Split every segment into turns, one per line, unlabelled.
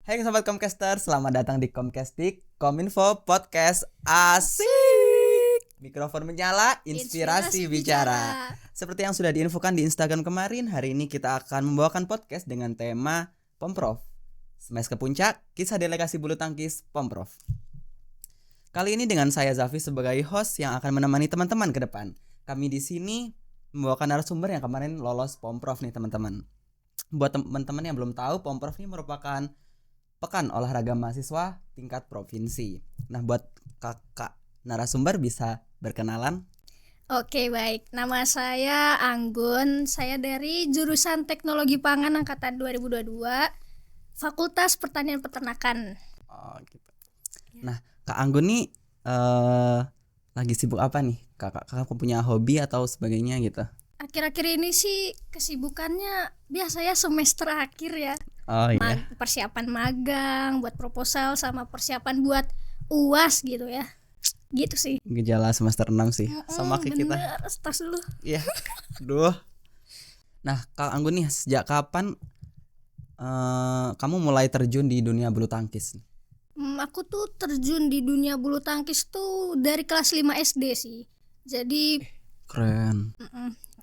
Hai sobat Comcaster, selamat datang di Comcastik Kominfo Podcast Asik. Mikrofon menyala, inspirasi bicara. Seperti yang sudah diinfokan di Instagram kemarin, hari ini kita akan membawakan podcast dengan tema Pomprov. Smash ke puncak, kisah delegasi bulu tangkis Pomprov. Kali ini dengan saya Zafi sebagai host yang akan menemani teman-teman ke depan. Kami di sini membawakan narasumber yang kemarin lolos Pomprov nih teman-teman. Buat teman-teman yang belum tahu, Pomprov ini merupakan Pekan Olahraga Mahasiswa tingkat provinsi. Nah, buat kakak narasumber bisa berkenalan.
Oke, baik. Nama saya Anggun. Saya dari jurusan Teknologi Pangan angkatan 2022, Fakultas Pertanian Peternakan.
Oh, gitu. Nah, Kak Anggun nih lagi sibuk apa nih? Kakak punya hobi atau sebagainya gitu?
Akhir-akhir ini sih kesibukannya biasanya semester akhir ya.
Oh iya.
Persiapan magang, buat proposal sama persiapan buat UAS gitu ya. Gitu sih.
Gejala semester 6 sih. Sama kayak kita.
Bener, stas dulu.
Iya. Duh. Nah, Kak Anggun nih sejak kapan kamu mulai terjun di dunia bulu tangkis?
Aku tuh terjun di dunia bulu tangkis tuh dari kelas 5 SD sih. Jadi
Keren.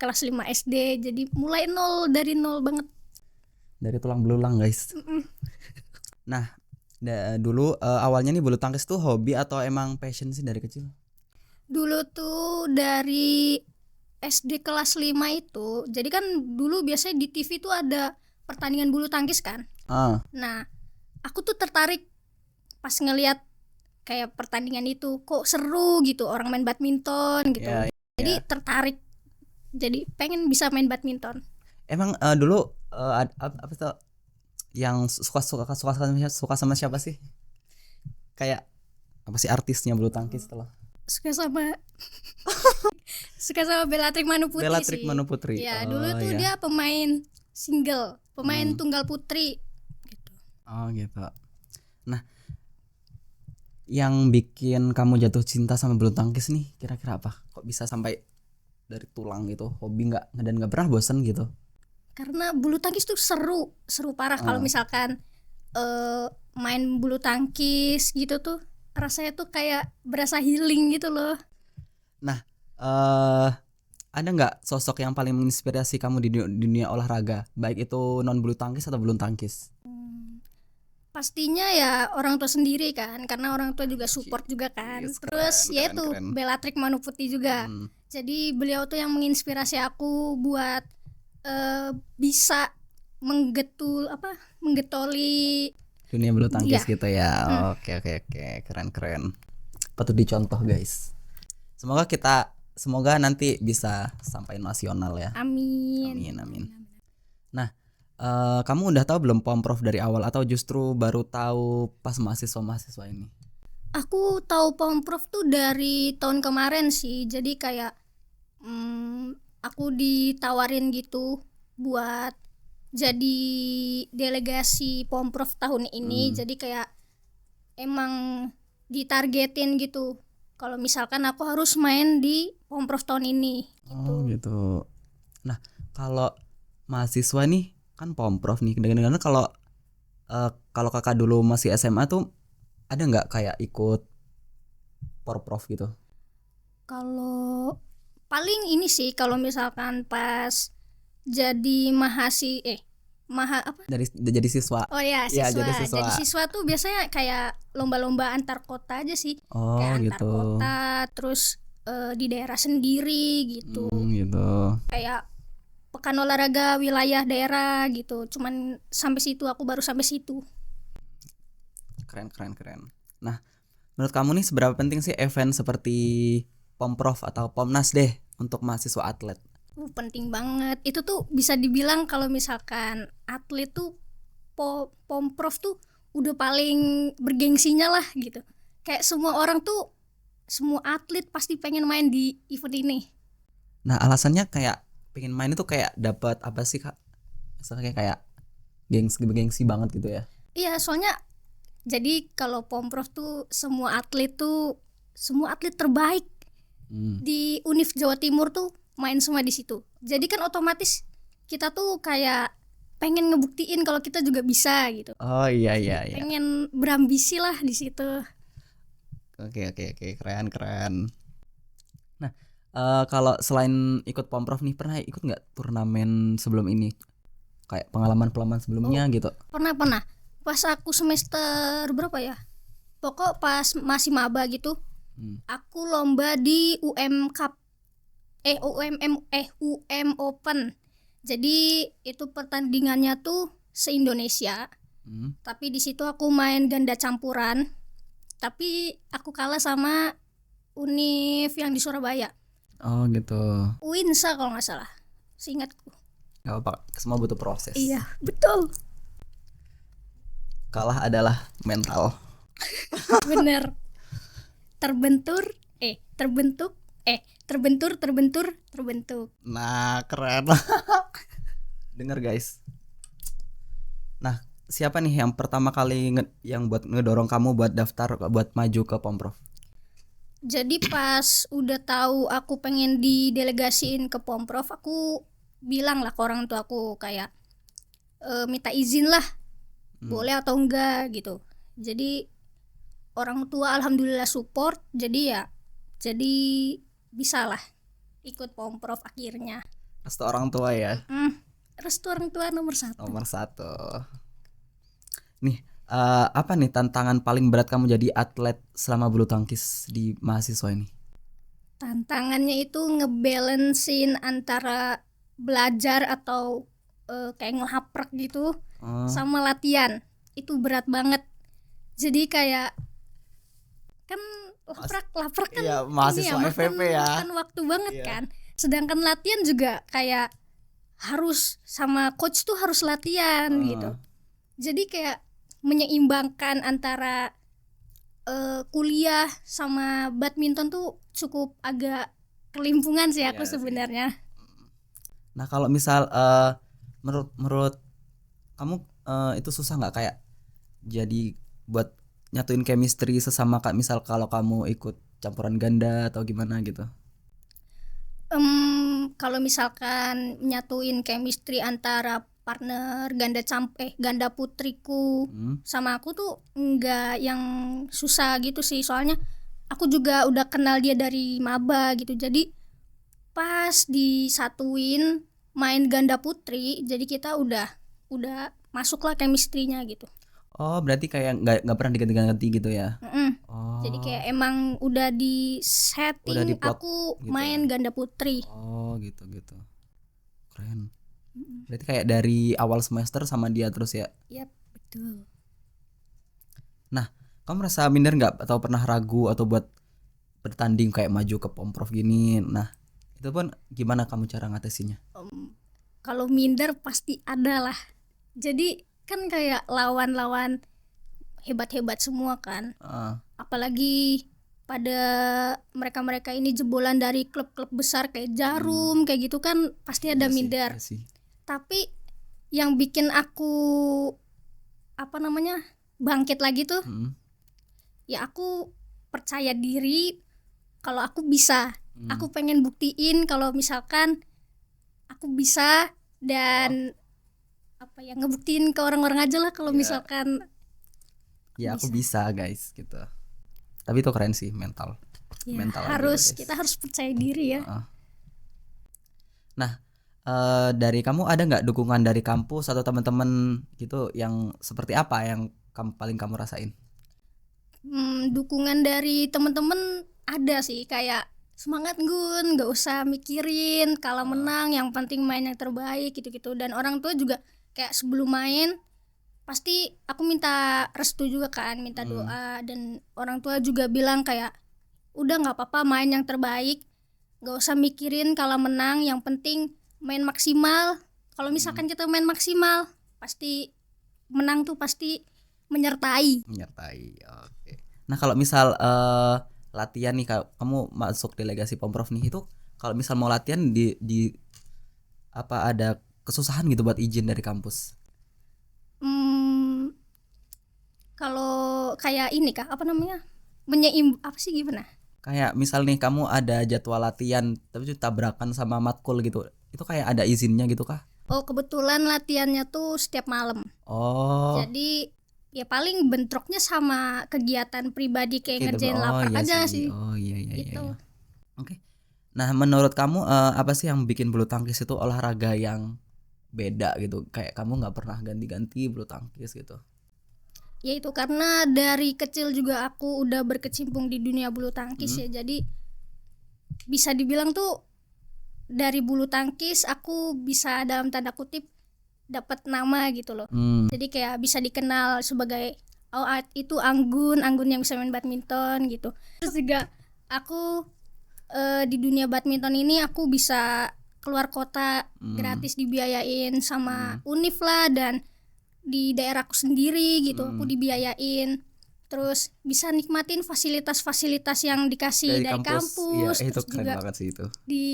kelas 5 SD, jadi mulai dari nol banget.
Dari tulang belulang guys. Nah, dulu awalnya nih bulu tangkis tuh hobi atau emang passion sih dari kecil?
Dulu tuh dari SD kelas 5 itu, jadi kan dulu biasanya di TV tuh ada pertandingan bulu tangkis kan. Nah, aku tuh tertarik pas ngelihat kayak pertandingan itu, kok seru gitu, orang main badminton gitu. Jadi tertarik, jadi pengen bisa main badminton.
Emang dulu apa tuh yang suka sama siapa sih? Kayak apa sih artisnya bulu tangkis tuh?
Suka sama Bellatrix Manu Putri.
Bellatrix Manu Putri.
Ya, dulu tuh dia pemain single, pemain tunggal putri gitu.
Oh, gitu. Nah, yang bikin kamu jatuh cinta sama bulu tangkis nih kira-kira apa? Kok bisa sampai dari tulang gitu, hobi dan nggak pernah bosan gitu?
Karena bulu tangkis tuh seru parah. Kalau misalkan main bulu tangkis gitu tuh rasanya tuh kayak berasa healing gitu loh.
Nah, ada nggak sosok yang paling menginspirasi kamu di dunia olahraga, baik itu non bulu tangkis atau bulu tangkis?
Pastinya ya orang tua sendiri kan, karena orang tua juga support juga kan. Terus ya itu Bellatrix Manu Putri juga. Jadi beliau tuh yang menginspirasi aku buat bisa menggetoli
dunia bulu tangkis gitu ya. Oke, keren. Patut dicontoh guys. Semoga nanti bisa sampai nasional ya.
Amin.
Nah, kamu udah tahu belum Pomprov dari awal atau justru baru tahu pas mahasiswa ini?
Aku tahu Pomprov tuh dari tahun kemarin sih. Jadi kayak aku ditawarin gitu buat jadi delegasi Pomprov tahun ini. Jadi kayak emang ditargetin gitu, kalau misalkan aku harus main di Pomprov tahun ini gitu.
Oh gitu. Nah, kalau mahasiswa nih kan Pomprov nih, kadang-kadang kalau kakak dulu masih SMA tuh ada nggak kayak ikut Porprov gitu?
Kalau paling ini sih kalau misalkan pas jadi
jadi siswa.
Oh ya,
Ya,
siswa.
jadi
siswa tuh biasanya kayak lomba-lomba antar kota aja sih.
Oh,
kayak
gitu.
Antar kota, terus di daerah sendiri gitu.
Gitu.
Kayak pekan olahraga wilayah daerah gitu. Cuman aku baru sampai situ.
Keren. Nah, menurut kamu nih seberapa penting sih event seperti Pomprov atau Pomnas deh untuk mahasiswa atlet?
Penting banget. Itu tuh bisa dibilang kalau misalkan atlet tuh Pomprov tuh udah paling bergengsinya lah gitu. Kayak semua atlet pasti pengen main di event ini.
Nah, alasannya kayak pengen main itu kayak dapat apa sih Kak? Misalnya kayak gengsi banget gitu ya.
Iya, soalnya jadi kalau Pomprov tuh semua atlet terbaik di Univ Jawa Timur tuh main semua di situ. Jadi kan otomatis kita tuh kayak pengen ngebuktiin kalau kita juga bisa gitu.
Oh iya.
Pengen berambisi lah di situ.
Oke, keren. Nah, kalau selain ikut Pomprov nih, pernah ikut nggak turnamen sebelum ini? Kayak pengalaman sebelumnya gitu?
Pernah. Pas aku semester berapa ya? Pokok pas masih maba gitu. Aku lomba di UM Cup. UM Open. Jadi itu pertandingannya tuh se-Indonesia. Tapi di situ aku main ganda campuran. Tapi aku kalah sama Univ yang di Surabaya.
Oh gitu.
Uinsa kalau nggak salah, seingatku.
Gak apa, semua butuh proses.
Iya, betul.
Kalah adalah mental.
Bener. Terbentur.
Nah, keren. Dengar guys. Nah, siapa nih yang pertama kali yang buat ngedorong kamu buat daftar buat maju ke Pomprov?
Jadi pas udah tahu aku pengen didelegasiin ke Pomprov, aku bilang lah ke orang tua aku kayak minta izin lah, boleh atau enggak gitu. Jadi orang tua alhamdulillah support, jadi bisa lah ikut Pomprov akhirnya.
Restu orang tua ya.
Restu orang tua nomor 1.
Nih, apa nih tantangan paling berat kamu jadi atlet selama bulu tangkis di mahasiswa ini?
Tantangannya itu ngebalancein antara belajar atau kayak ngehaprek gitu sama latihan. Itu berat banget. Jadi kayak kan laprak kan
iya, mahasiswa FVP ya.
Makan waktu banget kan. Sedangkan latihan juga kayak harus sama coach tuh harus latihan gitu. Jadi kayak menyeimbangkan antara kuliah sama badminton tuh cukup agak kelimpungan sih aku sebenarnya.
Nah, kalau misal menurut kamu itu susah nggak kayak jadi buat nyatuin chemistry sesama, kak, misal kalau kamu ikut campuran ganda atau gimana gitu?
Kalau misalkan nyatuin chemistry antara partner ganda putriku sama aku tuh enggak yang susah gitu sih, soalnya aku juga udah kenal dia dari maba gitu. Jadi pas disatuin main ganda putri, jadi kita udah masuk lah chemistry-nya gitu.
Oh, berarti kayak nggak pernah diganti-ganti gitu ya?
Oh. Jadi kayak emang udah di setting aku gitu main ganda putri.
Oh, gitu. Keren. Berarti kayak dari awal semester sama dia terus ya?
Yap, betul.
Nah, kamu merasa minder nggak atau pernah ragu atau buat bertanding kayak maju ke Pomprov gini? Nah, itu pun gimana kamu cara ngatasinnya?
Kalau minder pasti ada lah. Jadi kan kayak lawan-lawan hebat-hebat semua kan. Apalagi pada mereka ini jebolan dari klub-klub besar kayak Jarum kayak gitu kan, pasti ada minder.
Iya sih.
Tapi yang bikin aku bangkit lagi tuh ya aku percaya diri kalau aku bisa. Aku pengen buktiin kalau misalkan aku bisa dan ngebuktiin ke orang-orang aja lah kalau misalkan
aku bisa guys gitu. Tapi itu keren sih, mental
harus aja, kita harus percaya diri ya.
Nah, dari kamu ada nggak dukungan dari kampus atau teman-teman gitu yang seperti apa yang paling kamu rasain?
Dukungan dari teman-teman ada sih, kayak semangat Gun, nggak usah mikirin kalah menang, yang penting main yang terbaik gitu-gitu. Dan orang tua juga kayak sebelum main pasti aku minta restu juga kan, minta doa. Dan orang tua juga bilang kayak udah nggak apa-apa main yang terbaik, nggak usah mikirin kalah menang, yang penting main maksimal. Kalau misalkan kita main maksimal pasti menang tuh pasti menyertai.
Oke. Nah, kalau misal latihan nih, kamu masuk delegasi Pomprov nih, itu kalau misal mau latihan di apa ada kesusahan gitu buat izin dari kampus?
Kalau kayak ini kah gimana?
Kayak misal nih kamu ada jadwal latihan tapi itu tabrakan sama matkul gitu, itu kayak ada izinnya gitu kah?
Oh, kebetulan latihannya tuh setiap malam.
Oh,
Jadi ya paling bentroknya sama kegiatan pribadi kayak
gitu.
ngerjain
Oh
lapar
iya
aja
sih.
sih.
Oh iya iya iya.
Itu.
Iya. Oke. Nah, menurut kamu apa sih yang bikin bulu tangkis itu olahraga yang beda gitu? Kayak kamu nggak pernah ganti-ganti bulu tangkis gitu.
Ya itu karena dari kecil juga aku udah berkecimpung di dunia bulu tangkis ya. Jadi bisa dibilang tuh dari bulu tangkis aku bisa dalam tanda kutip dapat nama gitu loh.
Hmm.
Jadi kayak bisa dikenal sebagai oh itu Anggun yang bisa main badminton gitu. Terus juga aku di dunia badminton ini aku bisa keluar kota gratis dibiayain sama Univ lah, dan di daerahku sendiri gitu aku dibiayain. Terus bisa nikmatin fasilitas-fasilitas yang dikasih dari kampus,
Iya, itu
terus
keren
juga
banget sih itu.
di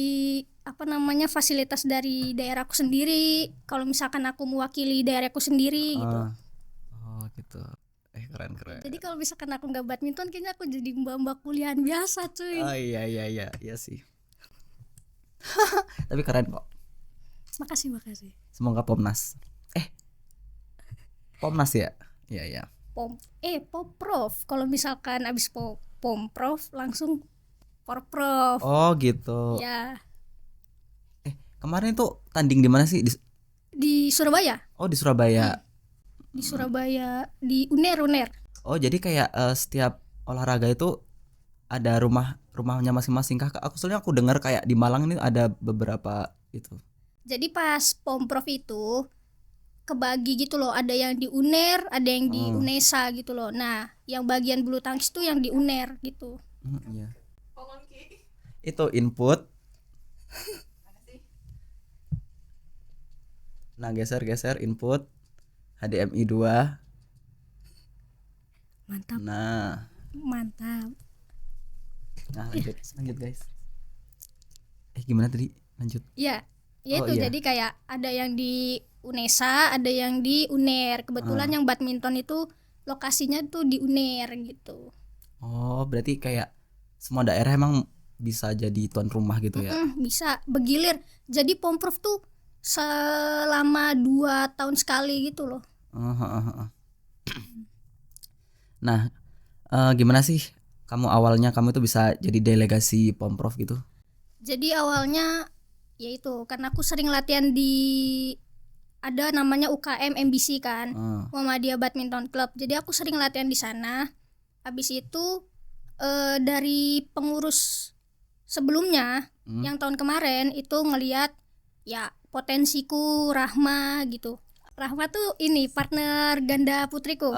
fasilitas dari daerahku sendiri kalau misalkan aku mewakili daerahku sendiri gitu.
Oh gitu. Keren keren.
Jadi kalau misalkan aku nggak badminton kayaknya aku jadi mbak-mbak kuliahan biasa cuy.
Oh iya iya iya iya sih. Tapi keren kok.
Makasih.
Semoga Pomnas. Pomnas ya? Iya iya.
Poprov. Kalau misalkan abis pomprov langsung porprov.
Oh gitu.
Ya,
Kemarin itu tanding di mana sih?
di Surabaya.
Oh di Surabaya.
Di Surabaya di Uner.
Oh jadi kayak setiap olahraga itu ada rumahnya masing-masing kah? Soalnya aku dengar kayak di Malang ini ada beberapa itu.
Jadi pas pomprov itu kebagi gitu loh, ada yang di Uner, ada yang di Unesa gitu loh. Nah, yang bagian bulu tangkis tuh yang di Uner gitu.
Iya. Itu input. Nah, geser input HDMI 2.
Mantap.
Nah, lanjut guys. Gimana tadi? Lanjut.
Ya
Oh,
itu
iya.
jadi kayak ada yang di Unesa, ada yang di Uner. Kebetulan yang badminton itu lokasinya tuh di Uner gitu.
Oh, berarti kayak semua daerah emang bisa jadi tuan rumah gitu ya?
Bisa bergilir. Jadi pomprov tuh selama 2 tahun sekali gitu loh.
Nah, gimana sih kamu awalnya kamu tuh bisa jadi delegasi Pomprov gitu?
Jadi awalnya yaitu karena aku sering latihan di ada namanya UKM MBC kan, Muhammadiyah Badminton Club. Jadi aku sering latihan di sana. Habis itu dari pengurus sebelumnya yang tahun kemarin itu ngelihat ya potensiku Rahma gitu. Rahma tuh ini partner ganda putriku.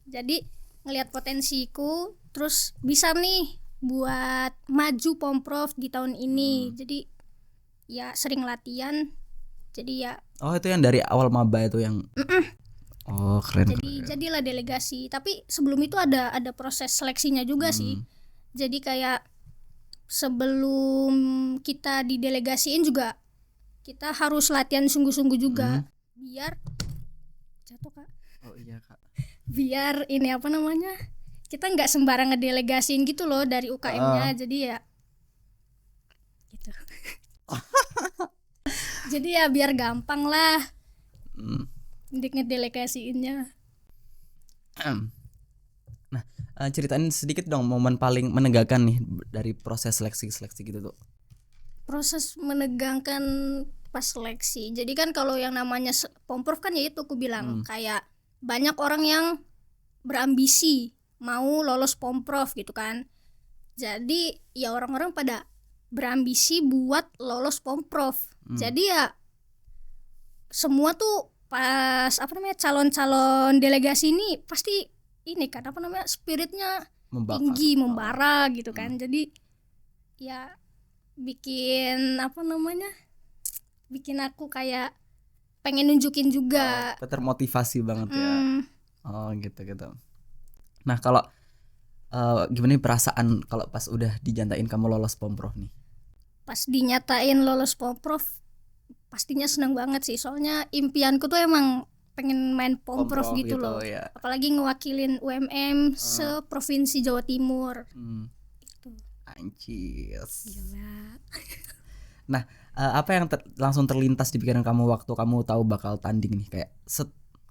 Jadi ngelihat potensiku, terus bisa nih buat maju pomprov di tahun ini. Jadi ya sering latihan. Jadi ya
Oh, itu yang dari awal maba itu yang Oh, keren.
Jadilah delegasi. Tapi sebelum itu ada proses seleksinya juga sih. Jadi kayak sebelum kita didelegasiin juga kita harus latihan sungguh-sungguh juga biar jatuh Kak.
Oh iya Kak.
Biar ini kita nggak sembarang ngedelegasiin gitu loh dari UKM-nya. Jadi ya gitu. Jadi ya biar gampang lah ngedelegasiinnya.
Nah, ceritain sedikit dong momen paling menegangkan nih dari proses seleksi gitu tuh.
Proses menegangkan pas seleksi. Jadi kan kalau yang namanya pomprov kan ya itu aku bilang kayak banyak orang yang berambisi mau lolos pomprov gitu kan. Jadi ya orang-orang pada berambisi buat lolos pomprov. Jadi ya semua tuh pas calon-calon delegasi ini pasti ini kan spiritnya tinggi, membara gitu kan. Jadi ya bikin bikin aku kayak pengen nunjukin juga.
Termotivasi banget ya. Oh gitu. Nah kalau gimana nih perasaan kalau pas udah dijantain kamu lolos pomprov nih?
Pas dinyatain lolos pomprov pastinya seneng banget sih, soalnya impianku tuh emang pengen main pomprov gitu loh ya. Apalagi ngewakilin UMM seprovinsi Jawa Timur gitu.
Anjir.
Gila.
Nah Apa yang langsung terlintas di pikiran kamu waktu kamu tahu bakal tanding nih, kayak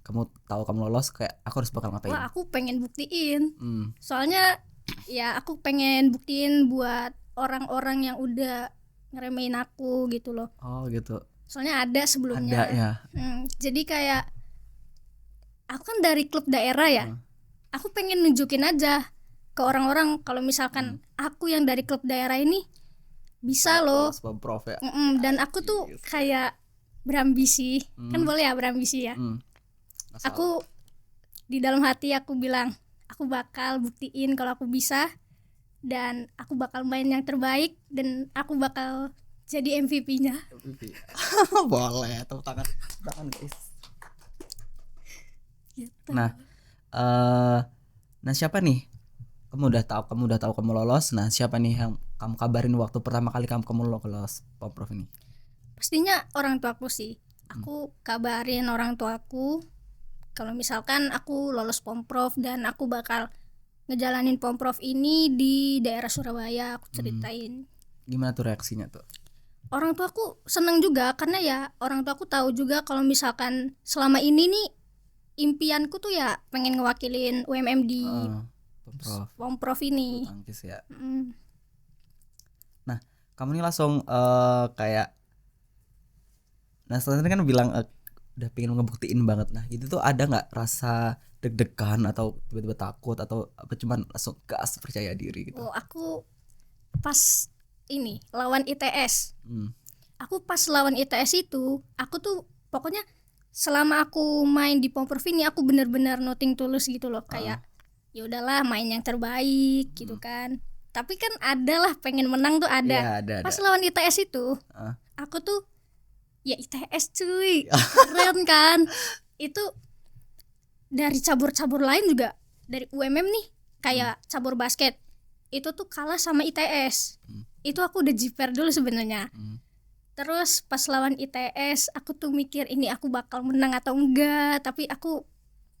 kamu tahu kamu lolos, kayak aku harus bakal ngapain?
Wah, aku pengen buktiin. Soalnya ya aku pengen buktiin buat orang-orang yang udah ngeremehin aku gitu loh.
Oh gitu.
Soalnya ada sebelumnya.
Ada ya.
Jadi kayak aku kan dari klub daerah ya. Aku pengen nunjukin aja ke orang-orang kalau misalkan aku yang dari klub daerah ini bisa loh.
Prof ya.
Dan aku tuh kayak berambisi. Kan boleh ya berambisi ya. Aku di dalam hati aku bilang aku bakal buktiin kalau aku bisa, dan aku bakal main yang terbaik, dan aku bakal jadi MVP-nya.
Boleh, tepuk tangan guys. Gitu. Nah siapa nih? Kamu udah tahu kamu lolos. Nah, siapa nih yang kamu kabarin waktu pertama kali kamu lolos Pomprof ini?
Pastinya orang tuaku sih. Aku kabarin orang tuaku kalau misalkan aku lolos Pomprof dan aku bakal ngejalanin Pomprof ini di daerah Surabaya. Aku ceritain.
Gimana tuh reaksinya tuh?
Orang tuaku seneng juga, karena ya orang tuaku tahu juga kalau misalkan selama ini nih impianku tuh ya pengen ngewakilin UMM di Pomprof ini.
Tangkis ya. Nah, kamu nih langsung kayak, nah selanjutnya kan bilang udah pengen ngebuktiin banget. Nah itu tuh ada nggak rasa deg-degan atau tiba-tiba takut, atau apa cuman langsung gas percaya diri gitu?
Oh, aku pas ini lawan ITS. Aku pas lawan ITS itu, aku tuh pokoknya selama aku main di Pomprof ini aku benar-benar nothing tulus gitu loh. Kayak ya udahlah main yang terbaik gitu kan. Tapi kan adalah pengen menang tuh ada.
Ya, ada.
Pas lawan ITS itu aku tuh ya ITS cuy, keren kan. Itu dari cabur-cabur lain juga, dari UMM nih kayak cabur basket itu tuh kalah sama ITS. Itu aku udah jiper dulu sebenarnya. Terus pas lawan ITS aku tuh mikir ini aku bakal menang atau enggak, tapi aku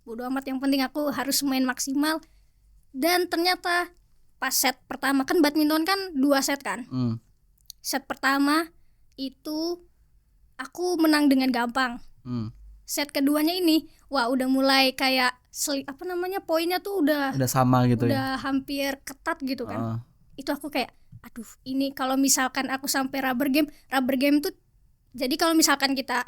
bodo amat, yang penting aku harus main maksimal. Dan ternyata pas set pertama, kan badminton kan 2 set kan. Set pertama itu aku menang dengan gampang. Set keduanya ini wah udah mulai kayak poinnya tuh udah
sama gitu,
udah hampir ketat gitu kan. Itu aku kayak aduh, ini kalau misalkan aku sampai rubber game tuh, jadi kalau misalkan kita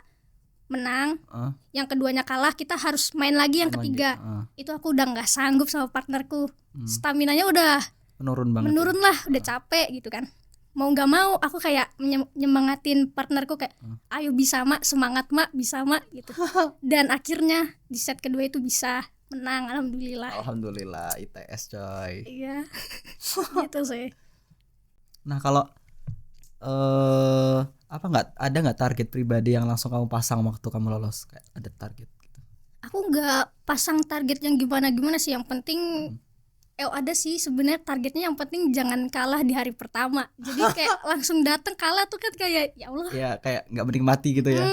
menang, yang keduanya kalah, kita harus main lagi yang ketiga. Itu aku udah nggak sanggup sama partnerku. Staminanya udah
menurun banget.
Menurun lah, udah capek gitu kan. Mau nggak mau aku kayak nyemangatin partnerku kayak ayo bisa mak, semangat mak, bisa mak gitu. Dan akhirnya di set kedua itu bisa menang, alhamdulillah
ITS coy.
Iya. Gitu sih.
Nah kalau ada nggak target pribadi yang langsung kamu pasang waktu kamu lolos? Kayak ada target gitu?
Aku nggak pasang target yang gimana sih, yang penting ada sih sebenarnya targetnya, yang penting jangan kalah di hari pertama. Jadi kayak langsung datang kalah tuh kan kayak ya Allah.
Ya kayak nggak menikmati gitu ya.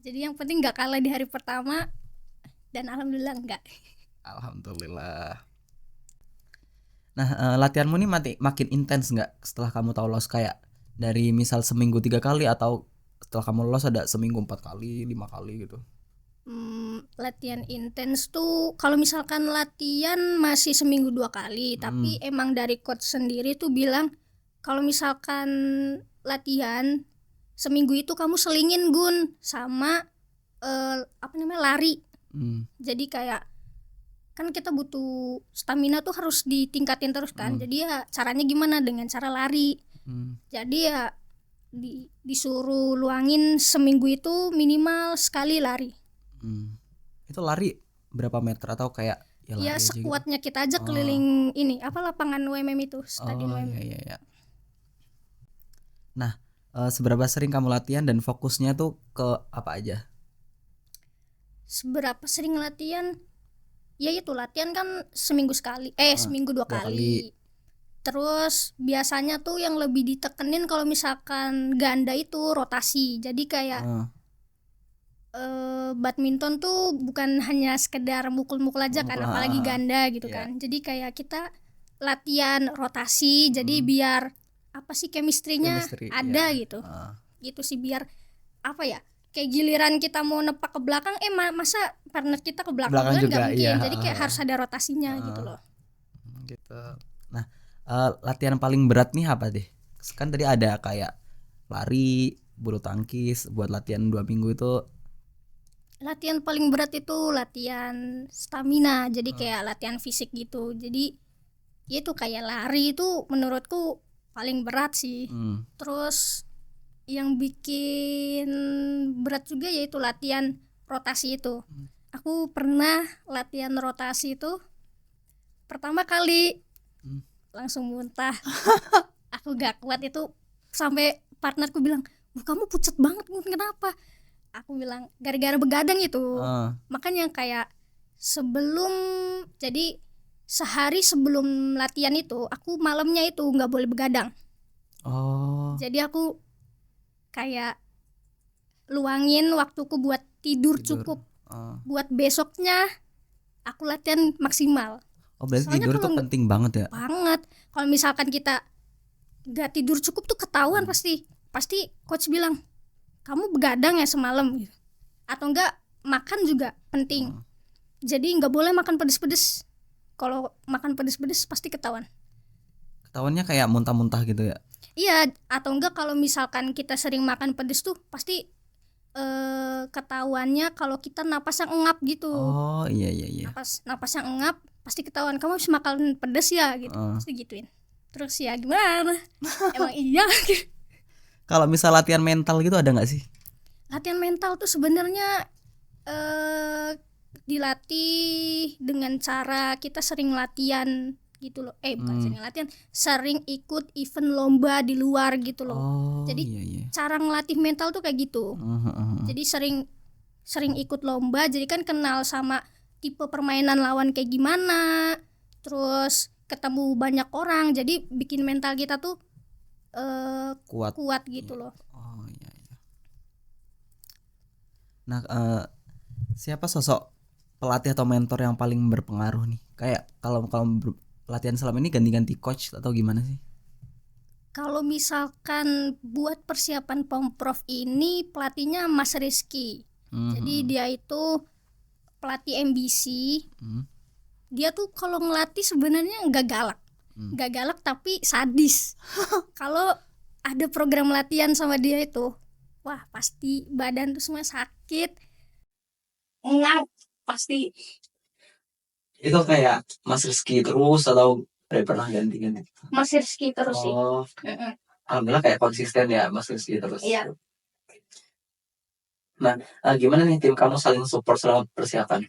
Jadi yang penting nggak kalah di hari pertama, dan alhamdulillah enggak.
Alhamdulillah. Nah latihanmu nih makin intens nggak setelah kamu tahu lolos? Kayak dari misal seminggu 3 kali, atau setelah kamu lolos ada seminggu 4 kali, 5 kali gitu?
Latihan intens tuh kalau misalkan latihan masih seminggu 2 kali. Tapi emang dari coach sendiri tuh bilang kalau misalkan latihan seminggu itu kamu selingin Gun sama lari. Jadi kayak kan kita butuh stamina tuh harus ditingkatin terus kan. Jadi ya caranya gimana, dengan cara lari. Jadi ya disuruh luangin seminggu itu minimal sekali lari.
Itu lari berapa meter atau kayak
ya sekuatnya gitu? Kita aja keliling ini lapangan UMM itu, stadion UMM.
Iya. Nah seberapa sering kamu latihan dan fokusnya tuh ke apa aja?
Seberapa sering latihan? Ya itu latihan kan seminggu sekali, seminggu 2 kali. Terus biasanya tuh yang lebih ditekenin kalau misalkan ganda itu rotasi. Jadi kayak badminton tuh bukan hanya sekedar mukul-mukul aja kan, apalagi ganda gitu kan. Jadi kayak kita latihan rotasi, jadi biar chemistry-nya ada gitu. gitu sih, biar apa ya, kayak giliran kita mau nepak ke belakang masa partner kita ke belakang kan
juga,
nggak mungkin.
iya.
Jadi kayak harus ada rotasinya gitu loh.
Gitu. Nah, latihan paling berat nih apa deh? Kan tadi ada kayak lari, bulu tangkis, buat latihan 2 minggu itu.
Latihan paling berat itu latihan stamina, jadi kayak latihan fisik gitu. Jadi ya itu kayak lari itu menurutku paling berat sih. Terus yang bikin berat juga yaitu latihan rotasi itu. Aku pernah latihan rotasi itu pertama kali langsung muntah. Aku gak kuat itu, sampai partnerku bilang, kamu pucat banget, kenapa? Aku bilang gara-gara begadang itu. Makanya kayak jadi sehari sebelum latihan itu aku malamnya itu nggak boleh begadang. Jadi aku kayak luangin waktuku buat tidur. Cukup buat besoknya aku latihan maksimal.
Berarti tidur tuh penting banget ya?
Banget. Kalau misalkan kita nggak tidur cukup tuh ketahuan. Pasti coach bilang, kamu begadang ya semalam gitu. Atau enggak makan juga penting. Jadi nggak boleh makan pedes-pedes. Kalau makan pedes-pedes pasti ketahuan.
Ketahuannya kayak muntah-muntah gitu ya?
Iya, atau enggak kalau misalkan kita sering makan pedes tuh pasti ketahuannya kalau kita napasnya engap gitu.
Iya.
Napasnya engap pasti ketahuan, kamu habis makan pedes ya gitu. Pasti gituin. Terus ya gimana? Emang iya.
Kalau misal latihan mental gitu ada nggak sih?
Latihan mental tuh sebenarnya dilatih dengan cara kita sering latihan gitu loh. Bukan sering latihan, sering ikut event lomba di luar gitu loh. Jadi cara ngelatih mental tuh kayak gitu. Jadi sering ikut lomba, jadi kan kenal sama tipe permainan lawan kayak gimana. Terus ketemu banyak orang, jadi bikin mental kita tuh kuat gitu loh.
Iya. Nah, siapa sosok pelatih atau mentor yang paling berpengaruh nih? Kayak kalau latihan selama ini ganti-ganti coach atau gimana sih?
Kalau misalkan buat persiapan Pomprov ini pelatihnya Mas Rizky. Jadi dia itu pelatih MBC. Dia tuh kalau ngelatih sebenarnya nggak galak tapi sadis. Kalau ada program latihan sama dia itu, wah pasti badan tuh semua sakit. Pasti.
Itu kayak Mas Rizky terus atau pernah ganti-ganti?
Mas Rizky terus sih.
Alhamdulillah kayak konsisten ya Mas Rizky terus.
Iya.
Nah, gimana nih tim kamu saling support selama persiapan?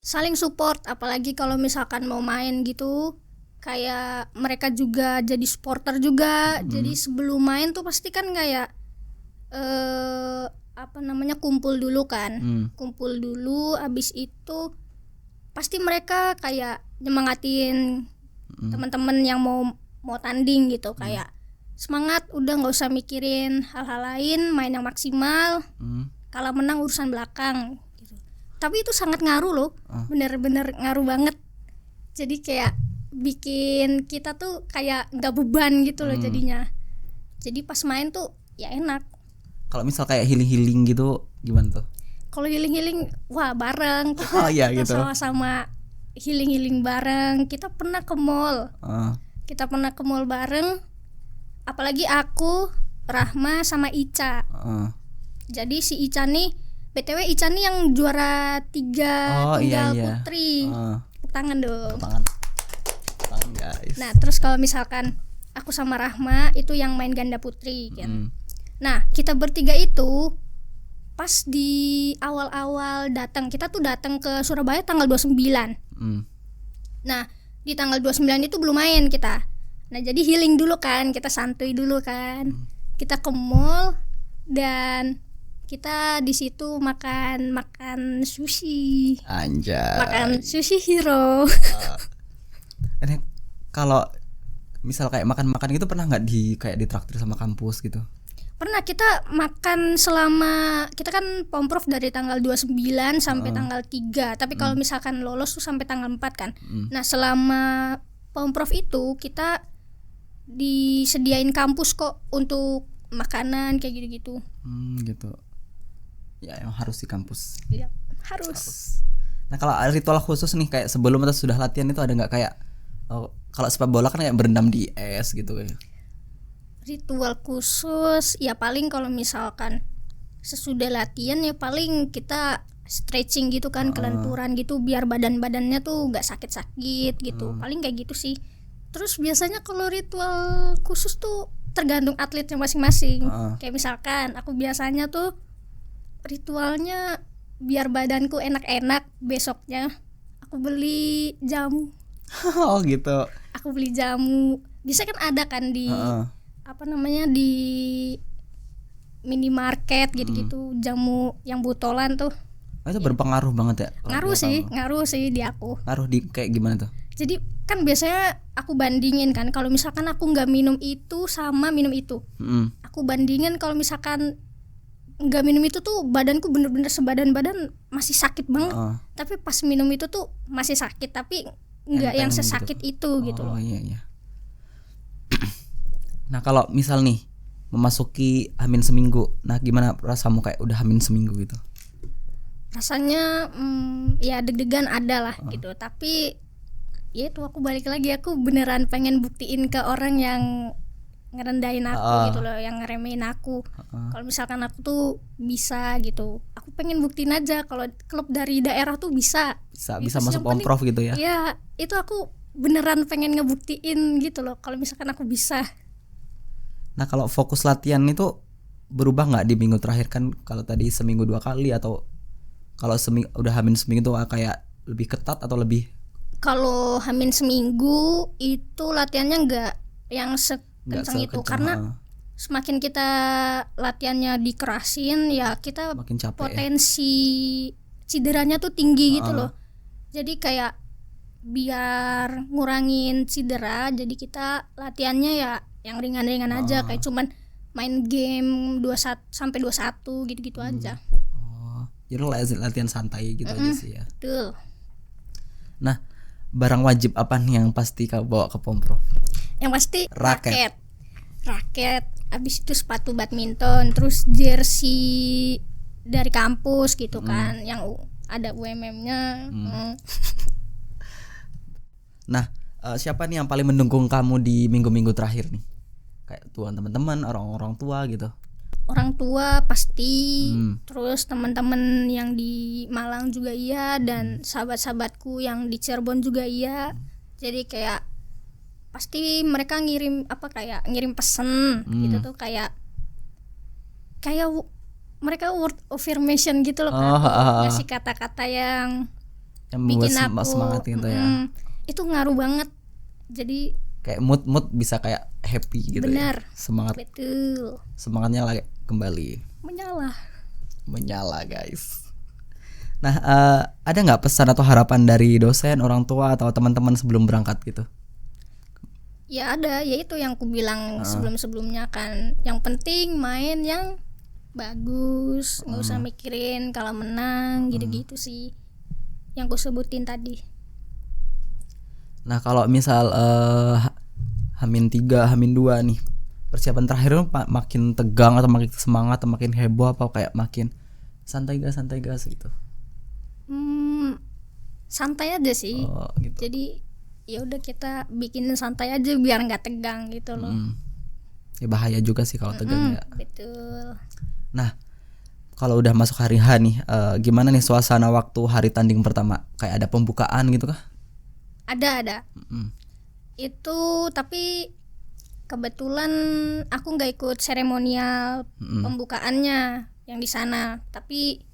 Saling support, apalagi kalau misalkan mau main gitu. Kayak mereka juga jadi supporter juga. Jadi sebelum main tuh pasti kan kayak kumpul dulu kan. Kumpul dulu, abis itu pasti mereka kayak nyemangatin teman-teman yang mau tanding gitu. Kayak semangat, udah nggak usah mikirin hal-hal lain, main yang maksimal. Kalau menang urusan belakang gitu. Tapi itu sangat ngaruh loh. Bener-bener ngaruh banget. Jadi kayak bikin kita tuh kayak nggak beban gitu loh jadinya. Jadi pas main tuh ya enak.
Kalau misal kayak healing gitu gimana tuh?
Kalau healing wah bareng kita, kita gitu. Sama-sama healing bareng. Kita pernah ke mall. Kita pernah ke mall bareng. Apalagi aku, Rahma sama Ica. Jadi si Ica nih, BTW Ica nih yang juara 3 tunggal putri. Tepuk tangan dong. Tangan guys. Nah terus kalau misalkan aku sama Rahma itu yang main ganda putri kan. Nah kita bertiga itu pas di awal-awal datang, kita tuh datang ke Surabaya tanggal 29. Nah di tanggal 29 itu belum main kita. Nah jadi healing dulu kan, kita santuy dulu kan. Kita ke mall dan kita di situ makan sushi.
Anjay.
Makan sushi hero.
Kalau misal kayak makan gitu pernah nggak kayak ditraktir sama kampus gitu?
Pernah, kita makan selama kita kan Pomprov dari tanggal 29 sampai tanggal 3. Tapi kalau misalkan lolos tuh sampai tanggal 4 kan. Nah, selama Pomprov itu kita disediain kampus kok untuk makanan kayak gitu-gitu.
Gitu. Ya emang harus di kampus.
Iya, harus.
Nah kalau ada ritual khusus nih kayak sebelum atau sudah latihan itu ada nggak kayak kalau sepak bola kan kayak berendam di es gitu kayak.
Ritual khusus ya paling kalau misalkan sesudah latihan ya paling kita stretching gitu kan, kelenturan gitu biar badannya tuh nggak sakit-sakit gitu. Paling kayak gitu sih. Terus biasanya kalau ritual khusus tuh tergantung atletnya masing-masing. Kayak misalkan aku biasanya tuh ritualnya biar badanku enak-enak, besoknya aku beli jamu.
Oh gitu.
Aku beli jamu. Bisa kan ada kan di di minimarket gitu-gitu, jamu yang botolan tuh.
Itu berpengaruh banget ya?
Ngaruh sih di aku.
Ngaruh di kayak gimana tuh?
Jadi kan biasanya aku bandingin kan, kalau misalkan aku nggak minum itu sama minum itu. Aku bandingin kalau misalkan nggak minum itu tuh badanku bener-bener sebadan-badan masih sakit banget. Tapi pas minum itu tuh masih sakit, tapi nggak yang sesakit itu gitu loh.
Iya. Nah kalau misal nih memasuki H-1 seminggu, nah gimana rasamu kayak udah H-1 seminggu gitu?
Rasanya ya deg-degan ada lah gitu, tapi ya itu aku balik lagi, aku beneran pengen buktiin ke orang yang ngerendahin aku gitu loh, yang ngeremehin aku. Kalau misalkan aku tuh bisa gitu, aku pengen buktiin aja kalau klub dari daerah tuh bisa
masuk Pomprov gitu ya.
Iya, itu aku beneran pengen ngebuktiin gitu loh kalau misalkan aku bisa.
Nah kalau fokus latihan itu berubah nggak di minggu terakhir kan? Kalau tadi seminggu 2 kali, atau kalau udah H-1 seminggu tuh kayak lebih ketat atau lebih?
Kalau H-1 seminggu itu latihannya nggak yang sekencang itu, karena semakin kita latihannya dikerasin ya kita
makin capek,
potensi cederanya tuh tinggi gitu loh. Jadi kayak biar ngurangin cedera, jadi kita latihannya ya yang ringan-ringan aja, kayak cuman main game 21 sampai 21 gitu-gitu aja.
Jadi latihan santai gitu aja sih ya.
Betul.
Nah, barang wajib apa nih yang pasti kau bawa ke Pomprov?
Yang pasti raket. Abis itu sepatu badminton, terus jersey dari kampus gitu kan, yang ada UMM-nya. Nah,
siapa nih yang paling mendukung kamu di minggu-minggu terakhir nih? Kayak tuan teman-teman, orang-orang tua gitu.
Orang tua pasti, terus teman-teman yang di Malang juga iya, dan sahabat-sahabatku yang di Cirebon juga iya. Jadi kayak pasti mereka ngirim ngirim pesen gitu tuh, kayak mereka word affirmation gitu loh, ngasih kata-kata yang bikin aku
semangat gitu ya.
Itu ngaruh banget. Jadi
kayak mood bisa kayak happy gitu.
Bener,
ya. Semangat.
Betul.
Semangatnya lagi kembali menyala guys. Nah ada nggak pesan atau harapan dari dosen, orang tua atau teman-teman sebelum berangkat gitu?
Ya ada, yaitu yang aku bilang sebelum-sebelumnya kan, yang penting main yang bagus, nggak usah mikirin kalau menang gitu-gitu sih yang aku sebutin tadi.
Nah kalau misal H-3, H-2 nih, persiapan terakhir makin tegang atau makin semangat atau makin heboh, apa kayak makin santai gas gitu?
Santai aja sih.
Gitu.
Jadi ya udah kita bikin santai aja biar nggak tegang gitu loh.
Ya bahaya juga sih kalau tegang ya.
Betul.
Nah kalau udah masuk hari H nih, gimana nih suasana waktu hari tanding pertama? Kayak ada pembukaan gitu kah?
Ada. Itu tapi kebetulan aku nggak ikut seremonial pembukaannya yang di sana, tapi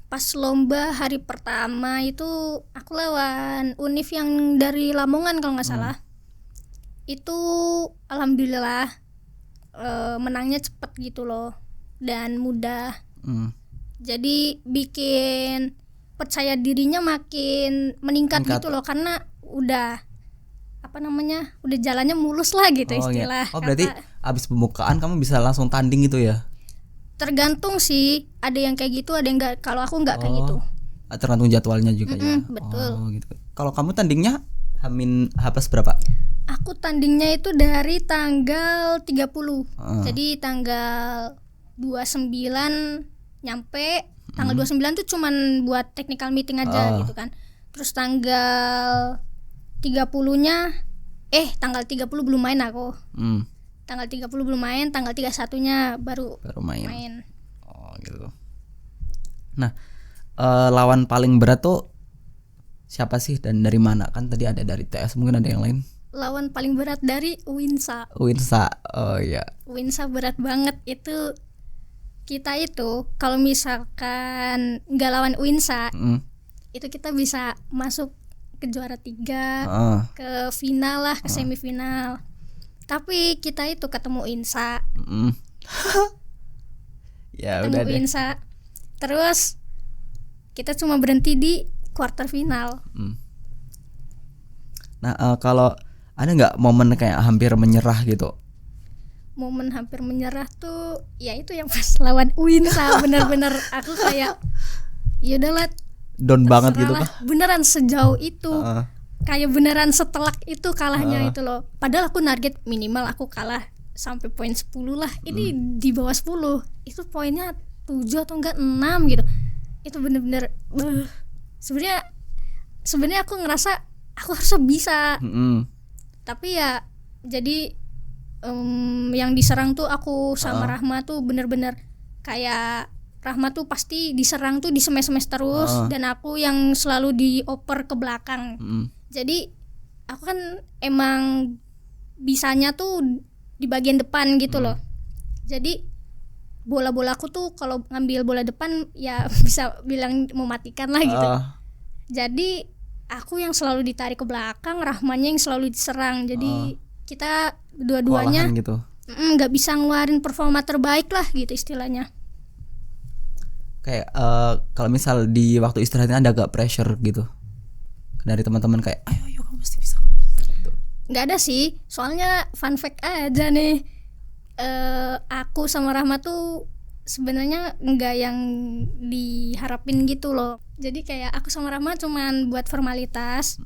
pas lomba hari pertama itu aku lawan Univ yang dari Lamongan kalau nggak salah. Itu alhamdulillah menangnya cepet gitu loh dan mudah. Jadi bikin percaya dirinya makin meningkat gitu loh, karena udah udah jalannya mulus lah gitu istilah.
Berarti abis pembukaan kamu bisa langsung tanding gitu ya? Tergantung
sih, ada yang kayak gitu, ada yang enggak. Kalau aku enggak kayak gitu.
Tergantung jadwalnya juga ya.
Betul.
Gitu. Kalau kamu tandingnya H plus berapa?
Aku tandingnya itu dari tanggal 30. Jadi tanggal 29 nyampe, tanggal 29 tuh cuman buat technical meeting aja gitu kan. Terus tanggal 30-nya tanggal 30 belum main aku. Tanggal 30 belum main, tanggal 31-nya baru main.
Oh gitu. Nah, lawan paling berat tuh siapa sih dan dari mana? Kan tadi ada dari TS, mungkin ada yang lain.
Lawan paling berat dari Winsa.
Oh iya.
Winsa berat banget itu. Kita itu kalau misalkan nggak lawan Winsa, itu kita bisa masuk ke juara 3, ke final lah, ke semifinal. Tapi kita itu ketemu Winsa.
Ya
ketemu
udah deh.
Winsa. Terus kita cuma berhenti di quarter final.
Nah, kalau ada nggak momen kayak hampir menyerah gitu?
Momen hampir menyerah tuh ya itu yang pas lawan Winsa. Bener-bener aku kayak ya udahlah,
Down banget gitu
lah.
kah?
Beneran sejauh itu. Kayak beneran setelak itu kalahnya itu loh. Padahal aku target minimal aku kalah sampai poin 10 lah. Ini di bawah 10. Itu poinnya 7 atau enggak 6 gitu. Itu bener-bener sebenarnya aku ngerasa aku harusnya bisa. Tapi ya jadi yang diserang tuh aku sama Rahma tuh bener-bener kayak Rahma tuh pasti diserang tuh di smash terus, dan aku yang selalu dioper ke belakang. Jadi aku kan emang bisanya tuh di bagian depan gitu loh. Jadi bola-bola aku tuh kalau ngambil bola depan ya bisa bilang mematikan lah gitu. Jadi aku yang selalu ditarik ke belakang, Rahmanya yang selalu diserang. Jadi kita dua-duanya
gitu.
Nggak bisa ngeluarin performa terbaik lah gitu istilahnya.
Kayak kalau misal di waktu istirahatnya ada agak pressure gitu dari teman-teman kayak ayo kamu pasti bisa gitu.
Nggak ada sih, soalnya fun fact aja nih, aku sama Rahma tuh sebenarnya nggak yang diharapin gitu loh. Jadi kayak aku sama Rahma cuman buat formalitas.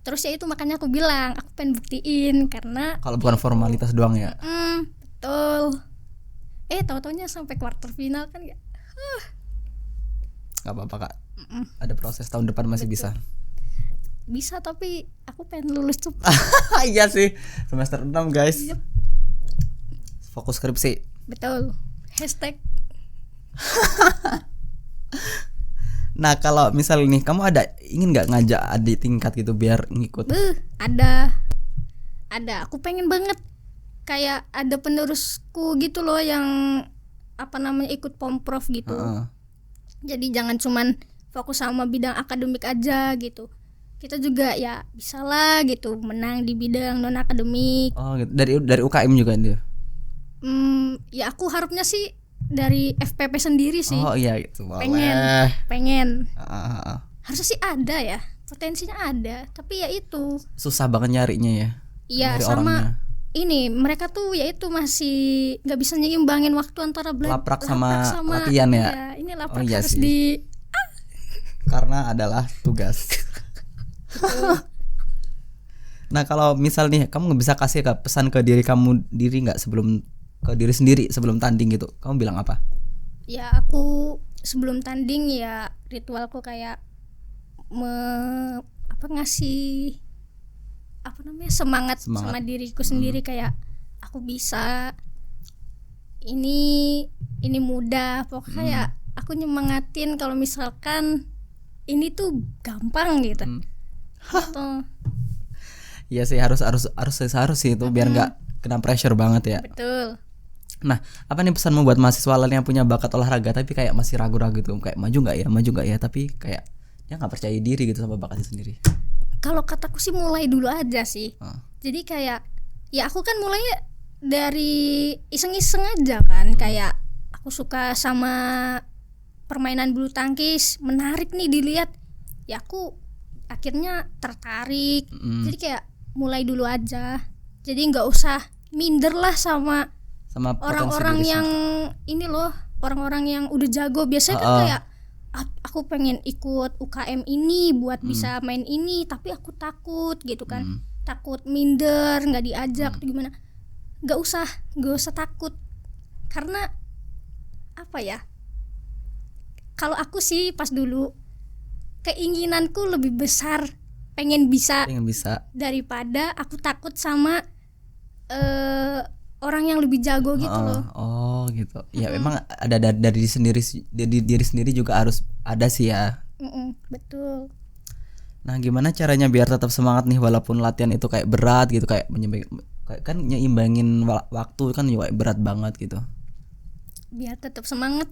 Terus ya itu makanya aku bilang aku pengen buktiin karena
kalau bukan formalitas doang ya.
Betul. Tahu-taunya sampai quarter final kan ya.
Nggak apa-apa kak. Ada proses, tahun depan masih bisa.
Bisa, tapi aku pengen lulus cepat.
Iya sih, semester 6 guys. Fokus skripsi.
Betul. Hashtag.
Nah kalau misal nih kamu ingin nggak ngajak adik tingkat gitu biar ngikut?
Ada. Aku pengen banget kayak ada penerusku gitu loh yang ikut pomprov gitu. Jadi jangan cuman fokus sama bidang akademik aja gitu. Kita juga ya bisa lah gitu menang di bidang non akademik.
Oh gitu. Dari UKM juga dia?
Ya aku harapnya sih dari FPP sendiri sih.
Oh iya gitu.
Pengen. Harusnya sih ada ya, potensinya ada. Tapi ya itu
susah banget nyarinya ya.
Iya sama orangnya. Ini mereka tuh ya itu masih nggak bisa nyimbangin waktu antara
laprak sama latihan ya.
Ya ini laprak harus sih.
Karena adalah tugas. Nah kalau misal nih kamu nggak bisa kasih pesan ke diri nggak ke diri sendiri sebelum tanding gitu, kamu bilang apa?
Ya aku sebelum tanding ya ritualku kayak ngasih semangat sama diriku sendiri, kayak aku bisa, ini mudah, pokoknya ya aku nyemangatin kalau misalkan ini tuh gampang gitu.
Iya sih harus sih itu biar nggak kena pressure banget ya.
Betul.
Nah, apa nih pesanmu buat mahasiswa lain yang punya bakat olahraga tapi kayak masih ragu-ragu gitu, kayak maju nggak ya, tapi kayak dia nggak percaya diri gitu sama bakatnya sendiri?
Kalau kataku sih mulai dulu aja sih. Jadi kayak ya aku kan mulainya dari iseng-iseng aja kan, kayak aku suka sama permainan bulu tangkis, menarik nih dilihat, ya aku akhirnya tertarik. Jadi kayak mulai dulu aja, jadi nggak usah minder lah sama orang-orang yang ini loh, orang-orang yang udah jago. Biasanya kan kayak aku pengen ikut UKM ini buat bisa main ini, tapi aku takut gitu kan. takut minder, nggak diajak atau gimana, nggak usah takut. Karena apa ya, kalau aku sih pas dulu keinginanku lebih besar pengen bisa daripada aku takut sama orang yang lebih jago gitu loh.
Oh gitu. Ya memang ada dari diri sendiri juga harus ada sih ya.
Betul.
Nah gimana caranya biar tetap semangat nih walaupun latihan itu kayak berat gitu, kayak kan nyeimbangin waktu kan juga berat banget gitu.
Biar tetap semangat,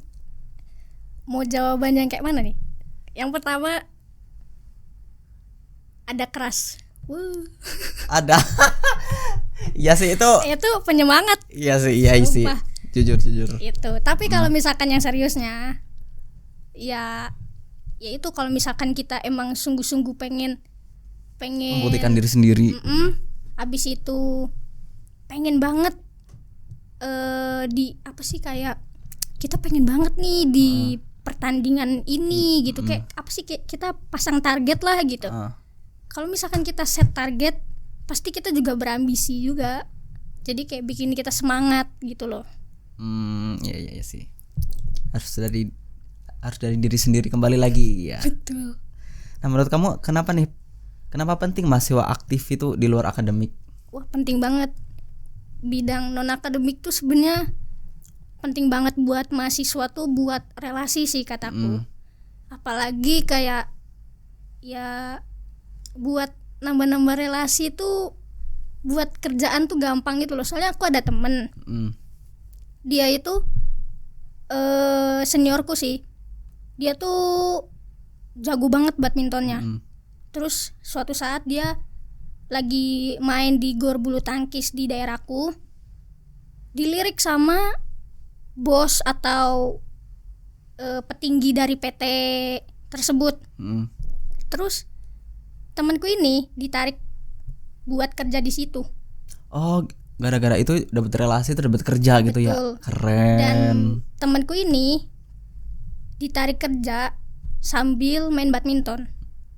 mau jawabannya kayak mana nih? Yang pertama ada keras.
Ada. Iya sih itu
penyemangat.
Iya sih. Jujur.
Itu. Tapi kalau misalkan yang seriusnya, ya itu kalau misalkan kita emang sungguh-sungguh pengen
membuktikan diri sendiri.
Abis itu pengen banget kayak kita pengen banget nih di pertandingan ini gitu, kayak apa sih, kayak kita pasang target lah gitu. Kalau misalkan kita set target, pasti kita juga berambisi juga. Jadi kayak bikin kita semangat gitu loh.
Iya sih. Harus dari diri sendiri kembali lagi ya.
Betul.
Nah menurut kamu kenapa penting mahasiswa aktif itu di luar akademik?
Wah penting banget. Bidang non akademik tuh sebenarnya penting banget buat mahasiswa tuh, buat relasi sih kataku. Apalagi kayak ya buat nambah-nambah relasi tuh, buat kerjaan tuh gampang gitu loh. Soalnya aku ada temen, dia itu seniorku sih, dia tuh jago banget badmintonnya. Terus suatu saat dia lagi main di gor bulu tangkis di daerahku, dilirik sama bos atau petinggi dari PT tersebut. Terus temanku ini ditarik buat kerja di situ.
Oh, gara-gara itu dapat relasi, dapat kerja. Betul. Gitu ya. Keren.
Dan temanku ini ditarik kerja sambil main badminton.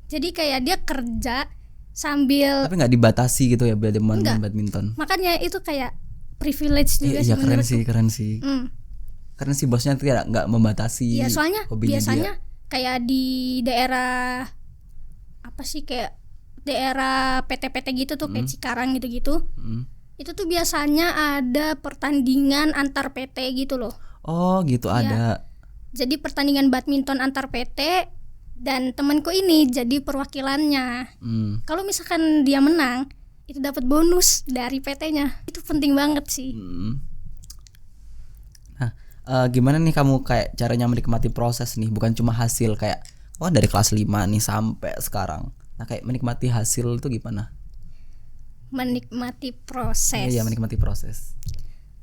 Jadi kayak dia kerja sambil,
tapi nggak dibatasi gitu ya main badminton.
Makanya itu kayak privilege juga sih.
Iya keren sih. Karena si bosnya tidak nggak membatasi.
Iya, soalnya biasanya dia kayak di daerah apa sih, kayak daerah PT-PT gitu tuh, kayak Cikarang gitu-gitu. Itu tuh biasanya ada pertandingan antar PT gitu loh.
Oh gitu ya. Ada.
Jadi pertandingan badminton antar PT, dan temanku ini jadi perwakilannya. Kalau misalkan dia menang, itu dapat bonus dari PT-nya. Itu penting banget sih.
Nah, gimana nih kamu kayak caranya menikmati proses nih, bukan cuma hasil kayak dari kelas 5 nih sampai sekarang. Nah, kayak menikmati hasil itu gimana?
Menikmati proses.
Iya, menikmati proses.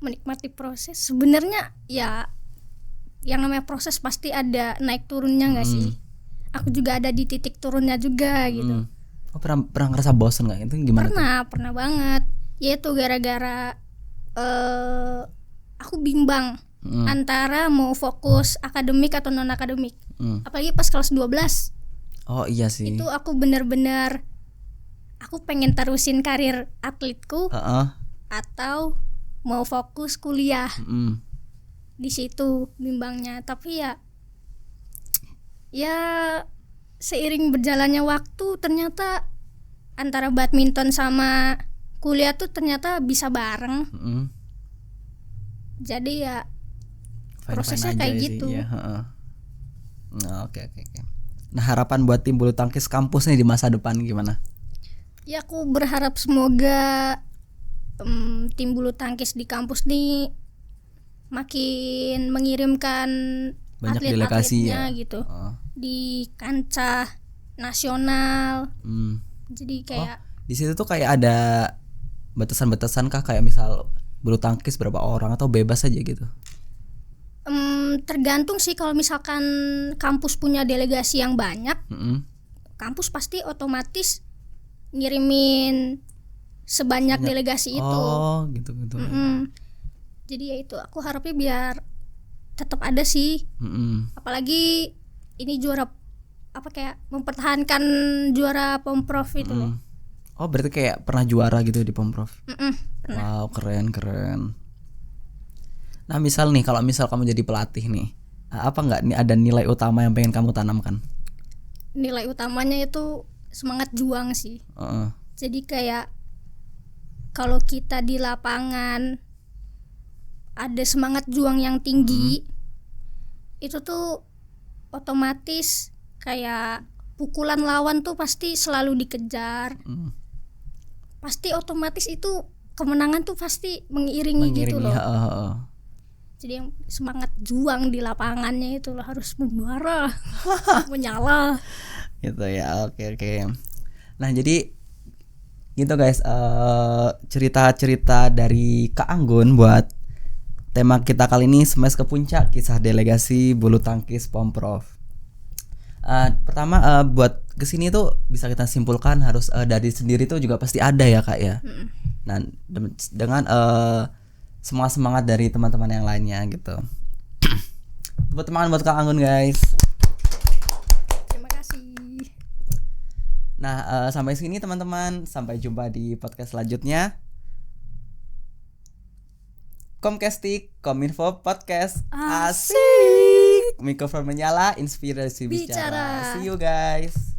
Menikmati proses. Sebenarnya ya yang namanya proses pasti ada naik turunnya enggak sih? Aku juga ada di titik turunnya juga gitu.
Oh, pernah ngerasa bosan enggak? Itu gimana?
Pernah banget. Yaitu gara-gara aku bimbang antara mau fokus akademik atau non akademik. Apalagi pas kelas 12.
Oh iya sih.
Itu aku benar-benar aku pengen terusin karir atletku atau mau fokus kuliah. Di situ bimbangnya. Tapi ya seiring berjalannya waktu ternyata antara badminton sama kuliah tuh ternyata bisa bareng. Jadi ya prosesnya kayak gitu.
Ya, Oke. Nah, harapan buat tim bulu tangkis kampus nih di masa depan gimana?
Ya aku berharap semoga tim bulu tangkis di kampus nih makin mengirimkan
banyak
atlet-atletnya gitu di kancah nasional. Jadi kayak
di situ tuh kayak ada batasan-batasan kah, kayak misal bulu tangkis berapa orang atau bebas aja gitu?
Tergantung sih. Kalau misalkan kampus punya delegasi yang banyak, kampus pasti otomatis ngirimin sebanyak delegasi itu.
Oh gitu.
Jadi ya itu aku harapnya biar tetap ada sih. Apalagi ini juara kayak mempertahankan juara Pomprov itu loh.
Oh, berarti kayak pernah juara gitu di Pomprov.
Pernah.
Wow, keren. Nah, misal nih kalau misal kamu jadi pelatih nih, apa nggak nih ada nilai utama yang pengen kamu tanamkan?
Nilai utamanya itu semangat juang sih.
Heeh.
Jadi kayak kalau kita di lapangan ada semangat juang yang tinggi, itu tuh otomatis kayak pukulan lawan tuh pasti selalu dikejar. Pasti otomatis itu kemenangan tuh pasti mengiringi gitu loh. Jadi yang semangat juang di lapangannya itu harus membara, menyala.
Gitu ya. Oke. Nah, jadi gitu guys, cerita-cerita dari Kak Anggun buat tema kita kali ini, Smash ke Puncak, kisah delegasi bulu tangkis Pomprov. Pertama, buat kesini tuh bisa kita simpulkan harus dari sendiri tuh juga pasti ada ya Kak ya. Nah, dengan semangat dari teman-teman yang lainnya gitu. Tepuk tangan buat Kak Anggun guys.
Terima kasih.
Nah, sampai sini teman-teman, sampai jumpa di podcast selanjutnya. Komcastik, Kominfo Podcast Asik. Mikrofon menyala, inspirasi bicara. See you guys.